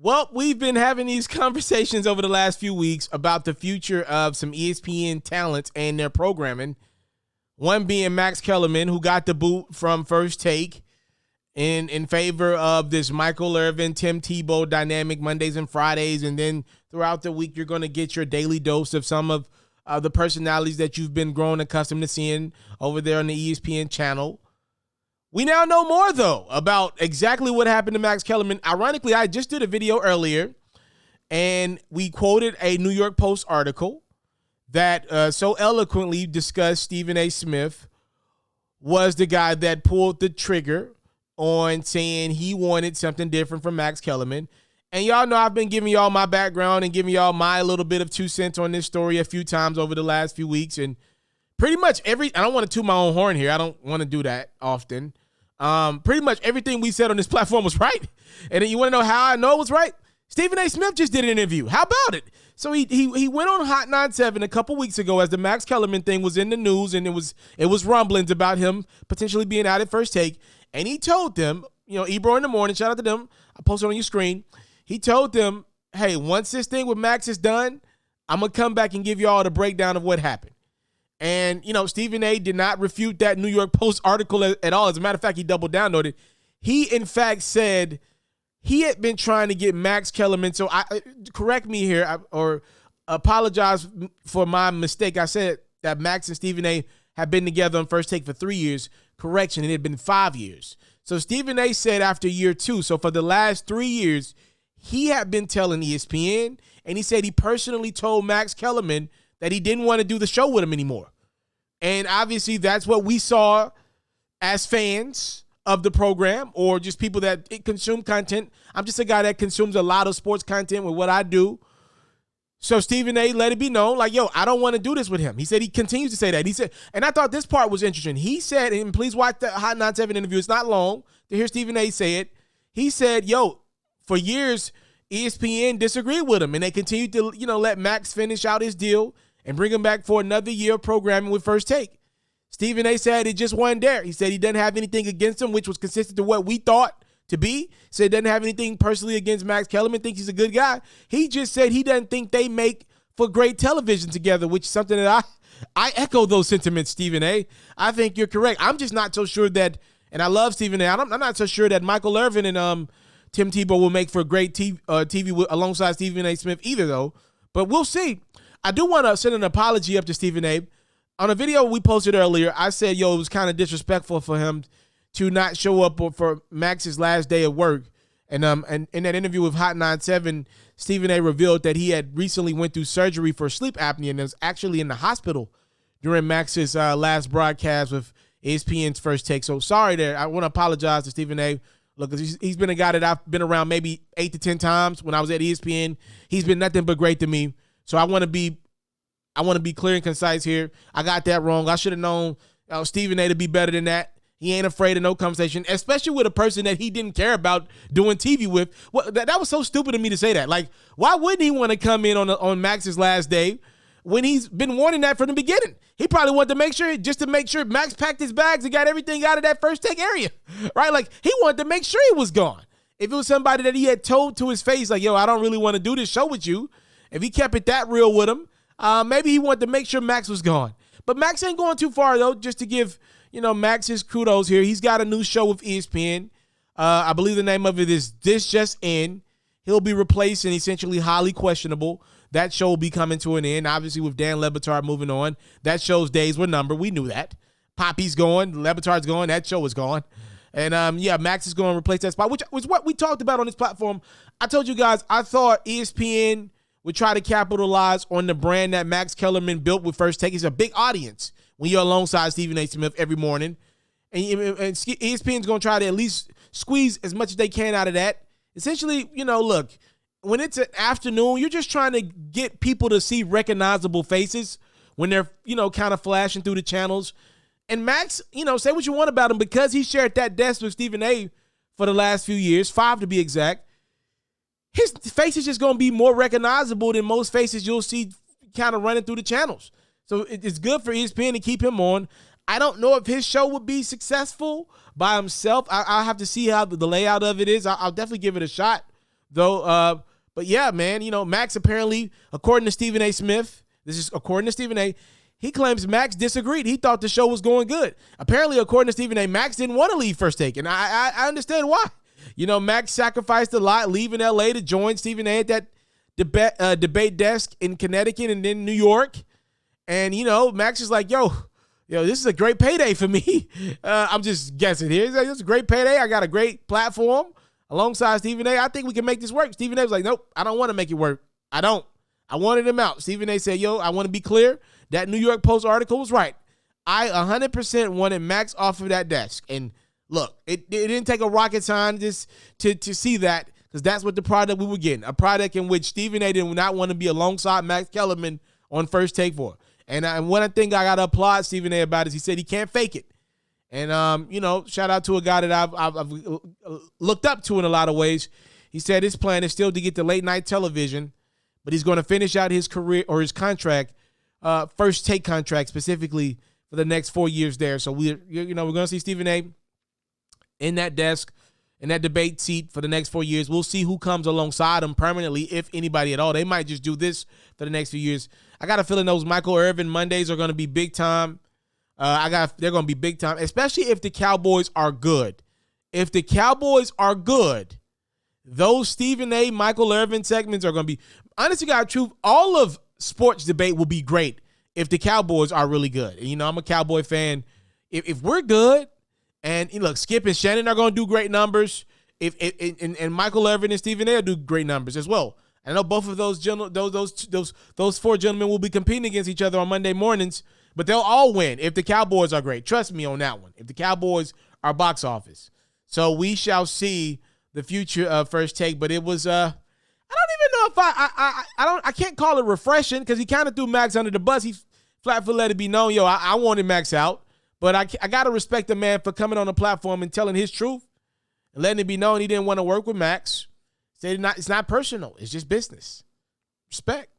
Well, we've been having these conversations over the last few weeks about the future of some ESPN talents and their programming. One being Max Kellerman, who got the boot from First Take in favor of this Michael Irvin, Tim Tebow dynamic Mondays and Fridays. And then throughout the week, you're going to get your daily dose of some of the personalities that you've been growing accustomed to seeing over there on the ESPN channel. We now know more, though, about exactly what happened to Max Kellerman. Ironically, I just did a video earlier, and we quoted a New York Post article that so eloquently discussed Stephen A. Smith was the guy that pulled the trigger on saying he wanted something different from Max Kellerman. And y'all know I've been giving y'all my background and giving y'all my little bit of 2 cents on this story a few times over the last few weeks. And pretty much I don't want to toot my own horn here. I don't want to do that often. Pretty much everything we said on this platform was right. And then you want to know how I know it was right? Stephen A. Smith just did an interview. How about it? So he went on Hot 97 a couple weeks ago as the Max Kellerman thing was in the news, and it was rumblings about him potentially being out at First Take. And he told them, Ebro in the morning, shout out to them. I posted on your screen. He told them, hey, once this thing with Max is done, I'm going to come back and give you all the breakdown of what happened. And, Stephen A. did not refute that New York Post article at all. As a matter of fact, he doubled down on it. He, in fact, said he had been trying to get Max Kellerman. So correct me here or apologize for my mistake. I said that Max and Stephen A. have been together on First Take for 3 years. Correction, it had been 5 years. So Stephen A. said after year 2, so for the last 3 years, he had been telling ESPN, and he said he personally told Max Kellerman that he didn't want to do the show with him anymore. And obviously that's what we saw as fans of the program or just people that consume content. I'm just a guy that consumes a lot of sports content with what I do. So Stephen A. let it be known, like, yo, I don't want to do this with him. He said he continues to say that. He said, and I thought this part was interesting. He said, and please watch the Hot 97 interview. It's not long to hear Stephen A. say it. He said, yo, for years, ESPN disagreed with him, and they continued to, let Max finish out his deal and bring him back for another year of programming with First Take. Stephen A. said it just wasn't there. He said he doesn't have anything against him, which was consistent to what we thought to be. He said he doesn't have anything personally against Max Kellerman, thinks he's a good guy. He just said he doesn't think they make for great television together, which is something that I echo those sentiments, Stephen A. I think you're correct. I'm just not so sure that, and I love Stephen A. I'm not so sure that Michael Irvin and Tim Tebow will make for great TV alongside Stephen A. Smith either, though. But we'll see. I do want to send an apology up to Stephen A. On a video we posted earlier, I said, it was kind of disrespectful for him to not show up for Max's last day of work. And in that interview with Hot 97, Stephen A. revealed that he had recently went through surgery for sleep apnea and was actually in the hospital during Max's last broadcast with ESPN's First Take. So sorry there. I want to apologize to Stephen A. Look, he's been a guy that I've been around maybe 8 to 10 times when I was at ESPN. He's been nothing but great to me. So I want to be clear and concise here. I got that wrong. I should have known Stephen A. to be better than that. He ain't afraid of no conversation, especially with a person that he didn't care about doing TV with. Well, that was so stupid of me to say that. Like, why wouldn't he want to come in on Max's last day when he's been wanting that from the beginning? He probably wanted to make sure Max packed his bags and got everything out of that First Take area, right? Like, he wanted to make sure he was gone. If it was somebody that he had told to his face, like, yo, I don't really want to do this show with you, if he kept it that real with him, maybe he wanted to make sure Max was gone. But Max ain't going too far, though, just to give, Max his kudos here. He's got a new show with ESPN. I believe the name of it is This Just In. He'll be replacing essentially Highly Questionable. That show will be coming to an end, obviously, with Dan Le Batard moving on. That show's days were numbered. We knew that. Poppy's going. Le Batard's going. That show is gone. And, Max is going to replace that spot, which was what we talked about on this platform. I told you guys, I thought ESPN would try to capitalize on the brand that Max Kellerman built with First Take. It's a big audience when you're alongside Stephen A. Smith every morning. And ESPN's going to try to at least squeeze as much as they can out of that. Essentially, look, when it's an afternoon, you're just trying to get people to see recognizable faces when they're, kind of flashing through the channels. And Max, say what you want about him, because he shared that desk with Stephen A. for the last few years, 5 to be exact. His face is just going to be more recognizable than most faces you'll see kind of running through the channels. So it's good for ESPN to keep him on. I don't know if his show would be successful by himself. I'll have to see how the layout of it is. I'll definitely give it a shot, though. But yeah, man, Max apparently, according to Stephen A. Smith, this is according to Stephen A., he claims Max disagreed. He thought the show was going good. Apparently, according to Stephen A., Max didn't want to leave First Take, and I understand why. Max sacrificed a lot, leaving L.A. to join Stephen A. at that debate desk in Connecticut and then New York. And, Max is like, yo, this is a great payday for me. I'm just guessing here. He's like, this is a great payday. I got a great platform alongside Stephen A. I think we can make this work. Stephen A. was like, nope, I don't want to make it work. I don't. I wanted him out. Stephen A. said, yo, I want to be clear. That New York Post article was right. I 100% wanted Max off of that desk. And look, it didn't take a rocket scientist to see that, because that's what the product we were getting. A product in which Stephen A. did not want to be alongside Max Kellerman on First Take for. And one thing I got to applaud Stephen A. about is he said he can't fake it. And, shout out to a guy that I've looked up to in a lot of ways. He said his plan is still to get to late night television, but he's going to finish out his career or his contract, First Take contract specifically, for the next 4 years there. So we're going to see Stephen A. in that desk, in that debate seat for the next 4 years. We'll see who comes alongside him permanently, if anybody at all. They might just do this for the next few years. I got a feeling those Michael Irvin Mondays are going to be big time. They're going to be big time, especially if the Cowboys are good. If the Cowboys are good, those Stephen A. Michael Irvin segments are going to be, honestly, God, truth, all of sports debate will be great if the Cowboys are really good. And, I'm a Cowboy fan. If we're good, and look, Skip and Shannon are going to do great numbers. And Michael Irvin and Stephen A. will do great numbers as well. I know both of those four gentlemen will be competing against each other on Monday mornings, but they'll all win if the Cowboys are great. Trust me on that one. If the Cowboys are box office. So we shall see the future of First Take, but it was I don't even know if I can't call it refreshing, because he kind of threw Max under the bus. He flat-foot let it be known, I wanted Max out, but I got to respect the man for coming on the platform and telling his truth and letting it be known he didn't want to work with Max. Said it's not personal. It's just business. Respect.